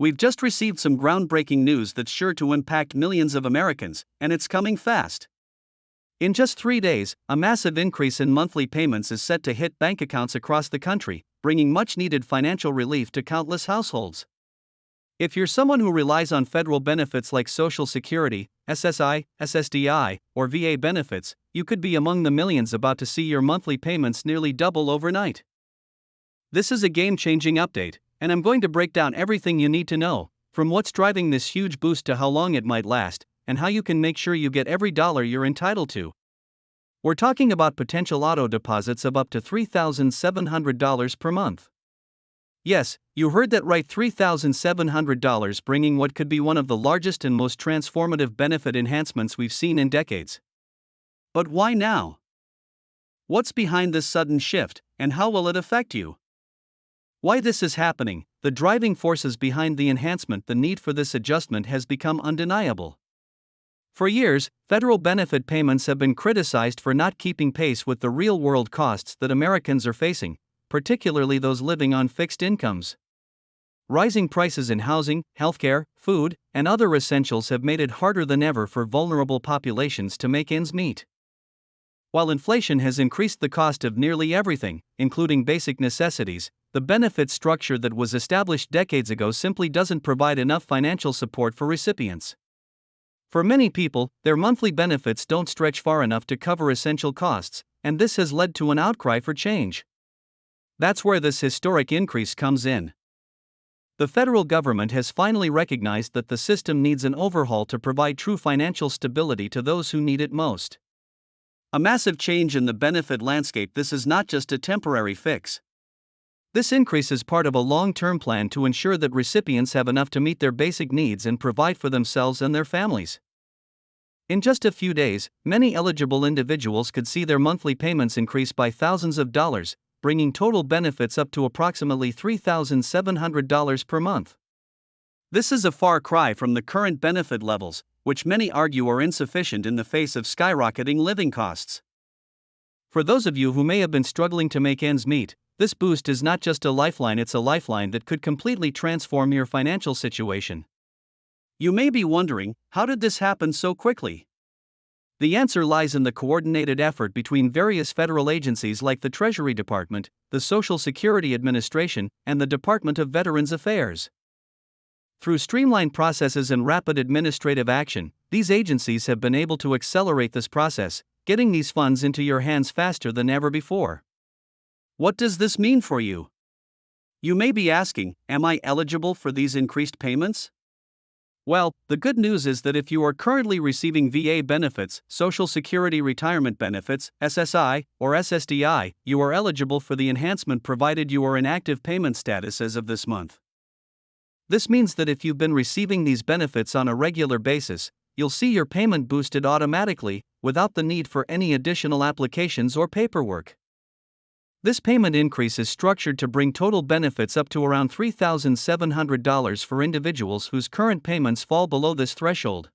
We've just received some groundbreaking news that's sure to impact millions of Americans, and it's coming fast. In just 3 days, a massive increase in monthly payments is set to hit bank accounts across the country, bringing much-needed financial relief to countless households. If you're someone who relies on federal benefits like Social Security, SSI, SSDI, or VA benefits, you could be among the millions about to see your monthly payments nearly double overnight. This is a game-changing update, and I'm going to break down everything you need to know, from what's driving this huge boost to how long it might last, and how you can make sure you get every dollar you're entitled to. We're talking about potential auto deposits of up to $3,700 per month. Yes, you heard that right, $3,700, bringing what could be one of the largest and most transformative benefit enhancements we've seen in decades. But why now? What's behind this sudden shift, and how will it affect you? Why this is happening, the driving forces behind the enhancement, the need for this adjustment has become undeniable. For years, federal benefit payments have been criticized for not keeping pace with the real-world costs that Americans are facing, particularly those living on fixed incomes. Rising prices in housing, healthcare, food, and other essentials have made it harder than ever for vulnerable populations to make ends meet. While inflation has increased the cost of nearly everything, including basic necessities, the benefit structure that was established decades ago simply doesn't provide enough financial support for recipients. For many people, their monthly benefits don't stretch far enough to cover essential costs, and this has led to an outcry for change. That's where this historic increase comes in. The federal government has finally recognized that the system needs an overhaul to provide true financial stability to those who need it most. A massive change in the benefit landscape. This is not just a temporary fix. This increase is part of a long-term plan to ensure that recipients have enough to meet their basic needs and provide for themselves and their families. In just a few days, many eligible individuals could see their monthly payments increase by thousands of dollars, bringing total benefits up to approximately $3,700 per month. This is a far cry from the current benefit levels, which many argue are insufficient in the face of skyrocketing living costs. For those of you who may have been struggling to make ends meet, this boost is not just a lifeline, it's a lifeline that could completely transform your financial situation. You may be wondering, how did this happen so quickly? The answer lies in the coordinated effort between various federal agencies like the Treasury Department, the Social Security Administration, and the Department of Veterans Affairs. Through streamlined processes and rapid administrative action, these agencies have been able to accelerate this process, getting these funds into your hands faster than ever before. What does this mean for you? You may be asking, am I eligible for these increased payments? Well, the good news is that if you are currently receiving VA benefits, Social Security Retirement Benefits, SSI, or SSDI, you are eligible for the enhancement provided you are in active payment status as of this month. This means that if you've been receiving these benefits on a regular basis, you'll see your payment boosted automatically, without the need for any additional applications or paperwork. This payment increase is structured to bring total benefits up to around $3,700 for individuals whose current payments fall below this threshold.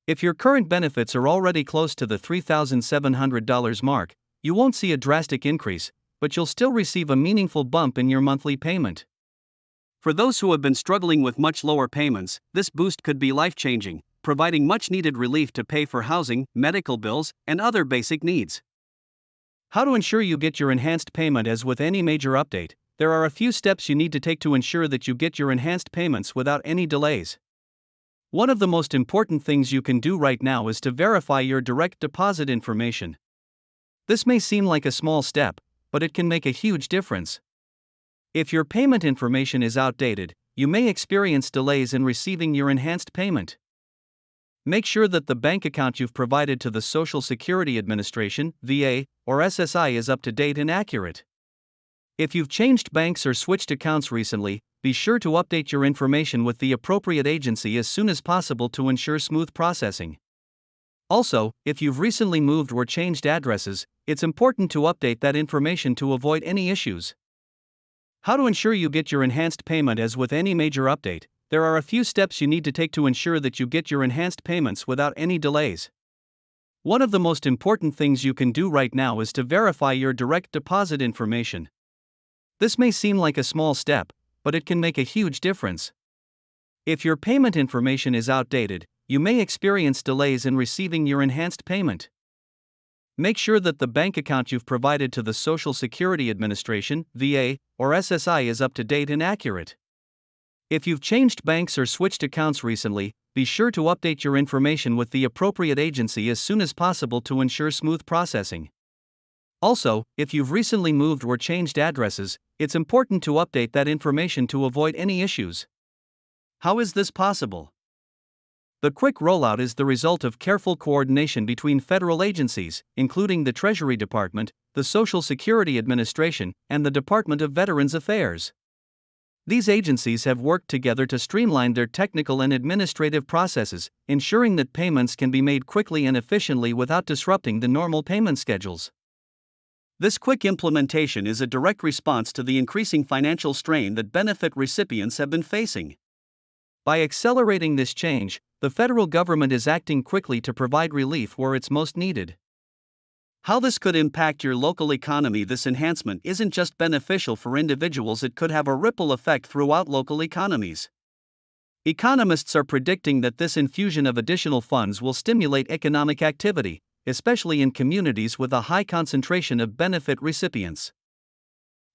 If your current benefits are already close to the $3,700 mark, you won't see a drastic increase, but you'll still receive a meaningful bump in your monthly payment. For those who have been struggling with much lower payments, this boost could be life-changing, providing much-needed relief to pay for housing, medical bills, and other basic needs. How to ensure you get your enhanced payment? As with any major update, there are a few steps you need to take to ensure that you get your enhanced payments without any delays. One of the most important things you can do right now is to verify your direct deposit information. This may seem like a small step, but it can make a huge difference. If your payment information is outdated, you may experience delays in receiving your enhanced payment. Make sure that the bank account you've provided to the Social Security Administration, VA, or SSI is up to date and accurate. If you've changed banks or switched accounts recently, be sure to update your information with the appropriate agency as soon as possible to ensure smooth processing. Also, if you've recently moved or changed addresses, it's important to update that information to avoid any issues. How to ensure you get your enhanced payment? As with any major update, there are a few steps you need to take to ensure that you get your enhanced payments without any delays. One of the most important things you can do right now is to verify your direct deposit information. This may seem like a small step, but it can make a huge difference. If your payment information is outdated, you may experience delays in receiving your enhanced payment. Make sure that the bank account you've provided to the Social Security Administration, VA, or SSI is up to date and accurate. If you've changed banks or switched accounts recently, be sure to update your information with the appropriate agency as soon as possible to ensure smooth processing. Also, if you've recently moved or changed addresses, it's important to update that information to avoid any issues. How is this possible? The quick rollout is the result of careful coordination between federal agencies, including the Treasury Department, the Social Security Administration, and the Department of Veterans Affairs. These agencies have worked together to streamline their technical and administrative processes, ensuring that payments can be made quickly and efficiently without disrupting the normal payment schedules. This quick implementation is a direct response to the increasing financial strain that benefit recipients have been facing. By accelerating this change, the federal government is acting quickly to provide relief where it's most needed. How this could impact your local economy? This enhancement isn't just beneficial for individuals, it could have a ripple effect throughout local economies. Economists are predicting that this infusion of additional funds will stimulate economic activity, especially in communities with a high concentration of benefit recipients.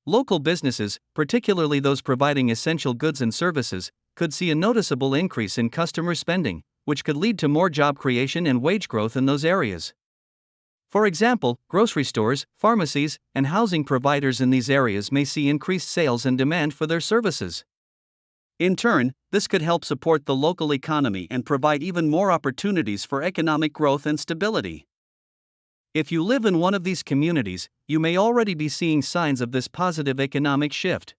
Local businesses, particularly those providing essential goods and services, could see a noticeable increase in customer spending, which could lead to more job creation and wage growth in those areas. For example, grocery stores, pharmacies, and housing providers in these areas may see increased sales and demand for their services. In turn, this could help support the local economy and provide even more opportunities for economic growth and stability. If you live in one of these communities, you may already be seeing signs of this positive economic shift.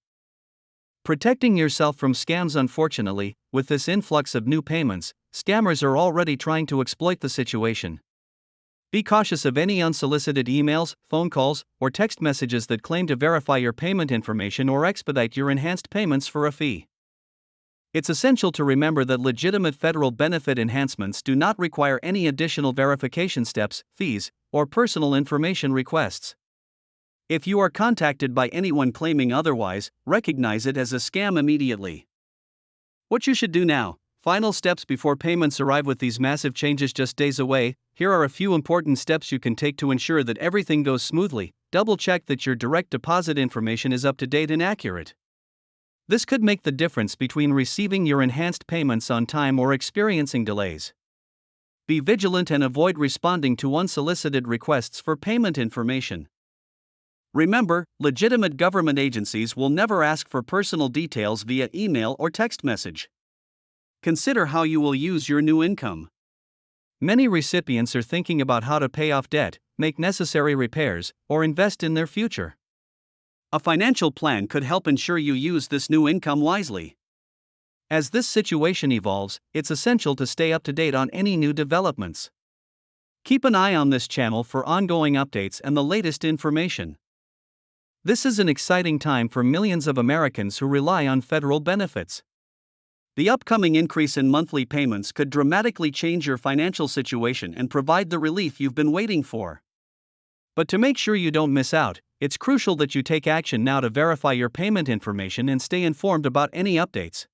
Protecting yourself from scams. Unfortunately, with this influx of new payments, scammers are already trying to exploit the situation. Be cautious of any unsolicited emails, phone calls, or text messages that claim to verify your payment information or expedite your enhanced payments for a fee. It's essential to remember that legitimate federal benefit enhancements do not require any additional verification steps, fees, or personal information requests. If you are contacted by anyone claiming otherwise, recognize it as a scam immediately. What you should do now. Final steps before payments arrive. With these massive changes just days away, here are a few important steps you can take to ensure that everything goes smoothly. Double-check that your direct deposit information is up to date and accurate. This could make the difference between receiving your enhanced payments on time or experiencing delays. Be vigilant and avoid responding to unsolicited requests for payment information. Remember, legitimate government agencies will never ask for personal details via email or text message. Consider how you will use your new income. Many recipients are thinking about how to pay off debt, make necessary repairs, or invest in their future. A financial plan could help ensure you use this new income wisely. As this situation evolves, it's essential to stay up to date on any new developments. Keep an eye on this channel for ongoing updates and the latest information. This is an exciting time for millions of Americans who rely on federal benefits. The upcoming increase in monthly payments could dramatically change your financial situation and provide the relief you've been waiting for. But to make sure you don't miss out, it's crucial that you take action now to verify your payment information and stay informed about any updates.